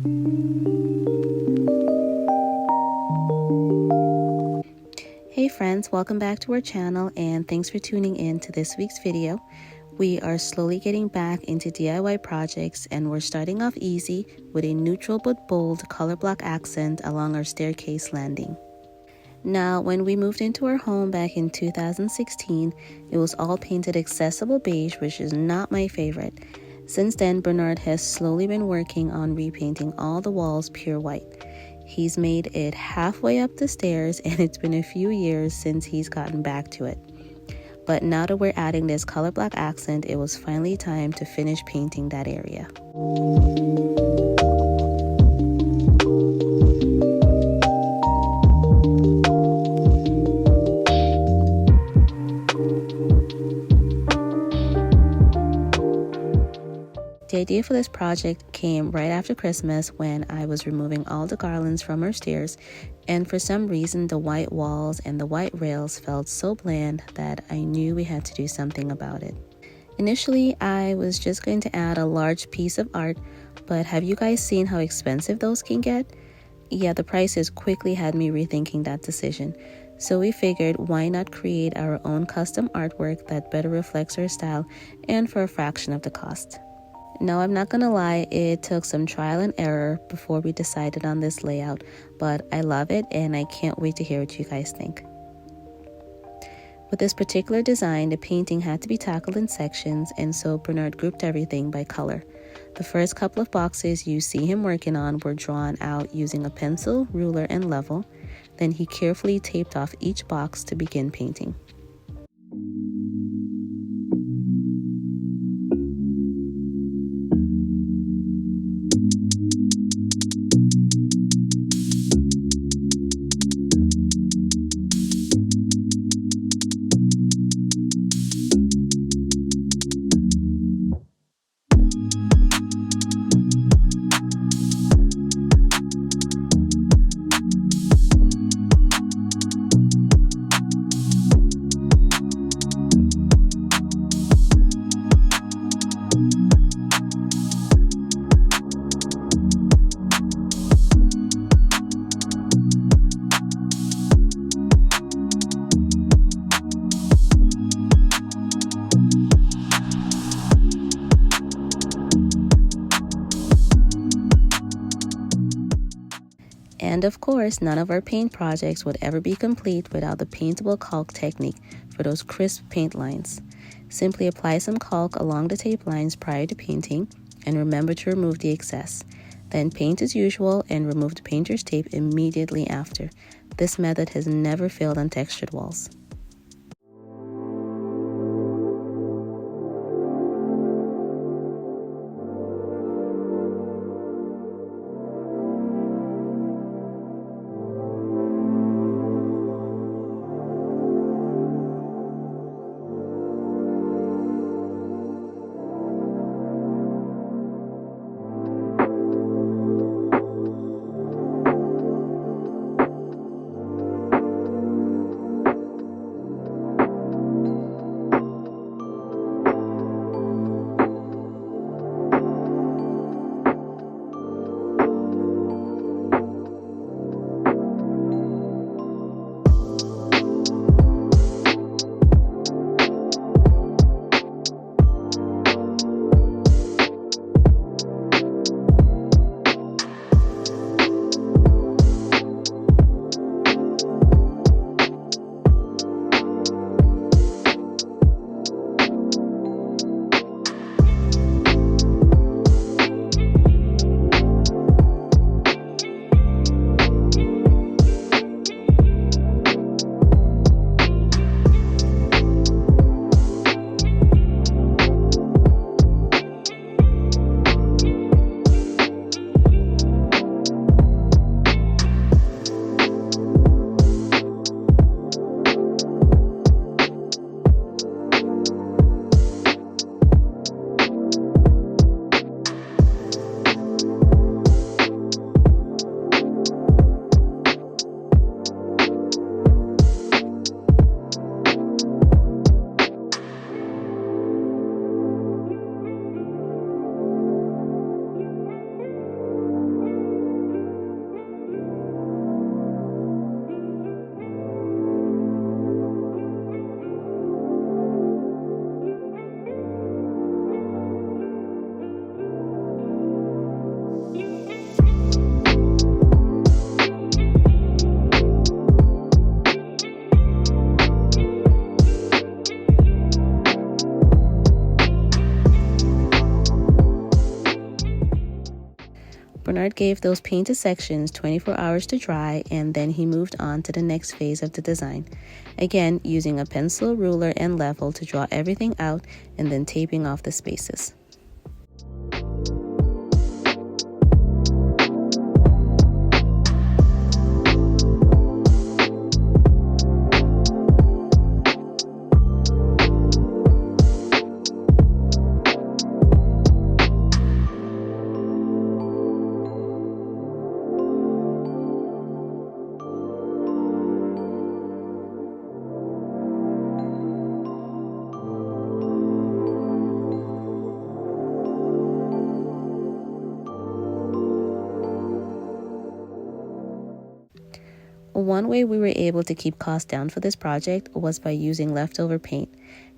Hey friends, welcome back to our channel and thanks for tuning in to this week's video. We are slowly getting back into DIY projects and we're starting off easy with a neutral but bold color block accent along our staircase landing. Now, when we moved into our home back in 2016, it was all painted accessible beige, which is not my favorite. Since then, Bernard has slowly been working on repainting all the walls pure white. He's made it halfway up the stairs and it's been a few years since he's gotten back to it. But now that we're adding this color block accent, it was finally time to finish painting that area. The idea for this project came right after Christmas when I was removing all the garlands from our stairs, and for some reason the white walls and the white rails felt so bland that I knew we had to do something about it. Initially, I was just going to add a large piece of art, but have you guys seen how expensive those can get? Yeah, the prices quickly had me rethinking that decision. So we figured, why not create our own custom artwork that better reflects our style and for a fraction of the cost. Now, I'm not gonna lie, it took some trial and error before we decided on this layout, but I love it and I can't wait to hear what you guys think. With this particular design, the painting had to be tackled in sections, and so Bernard grouped everything by color. The first couple of boxes you see him working on were drawn out using a pencil, ruler, and level. Then he carefully taped off each box to begin painting. And of course, none of our paint projects would ever be complete without the paintable caulk technique for those crisp paint lines. Simply apply some caulk along the tape lines prior to painting and remember to remove the excess. Then paint as usual and remove the painter's tape immediately after. This method has never failed on textured walls. Bernard gave those painted sections 24 hours to dry, and then he moved on to the next phase of the design. Again, using a pencil, ruler, and level to draw everything out and then taping off the spaces. One way we were able to keep costs down for this project was by using leftover paint.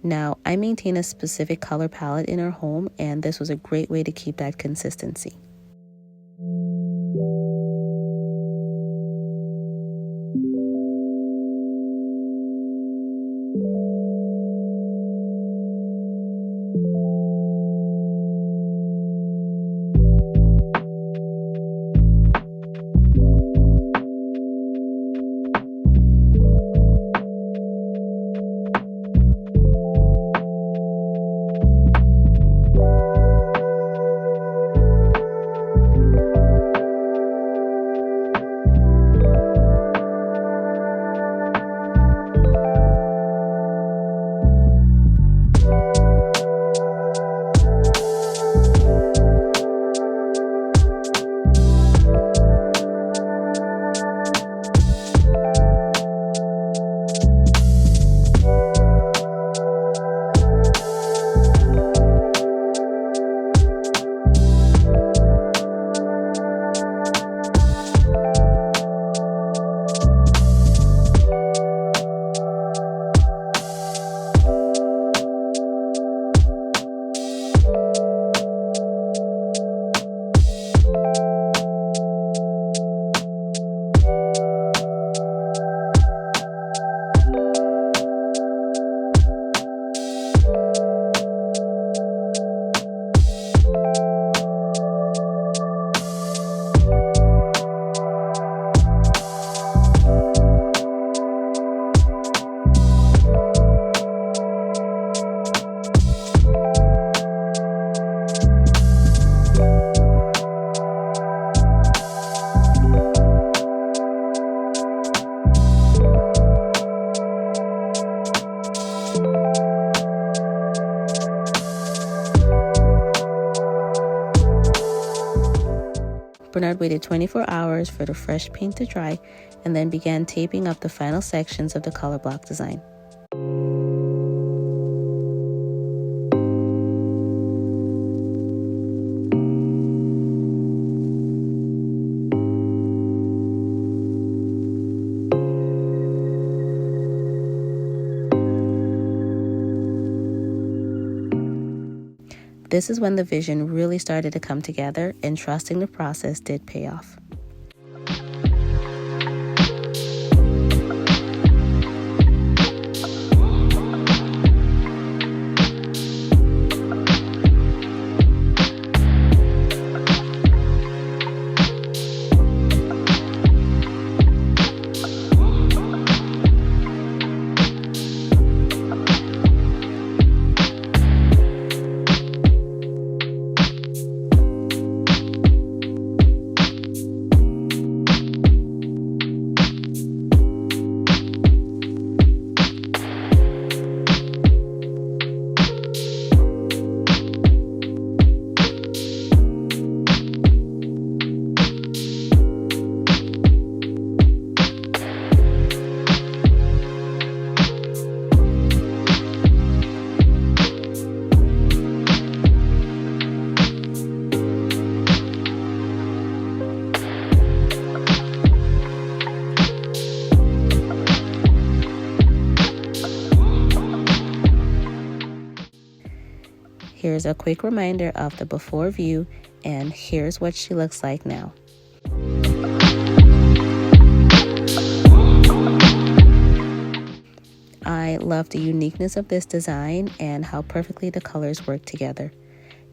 Now, I maintain a specific color palette in our home, and this was a great way to keep that consistency. Bernard waited 24 hours for the fresh paint to dry and then began taping up the final sections of the color block design. This is when the vision really started to come together, and trusting the process did pay off. Here's a quick reminder of the before view, and here's what she looks like now. I love the uniqueness of this design and how perfectly the colors work together.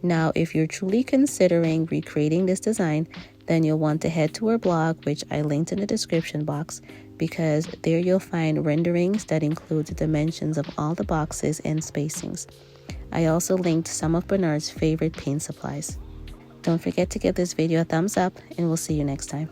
Now, if you're truly considering recreating this design, then you'll want to head to her blog, which I linked in the description box, because there you'll find renderings that include the dimensions of all the boxes and spacings. I also linked some of Bernard's favorite paint supplies. Don't forget to give this video a thumbs up, and we'll see you next time.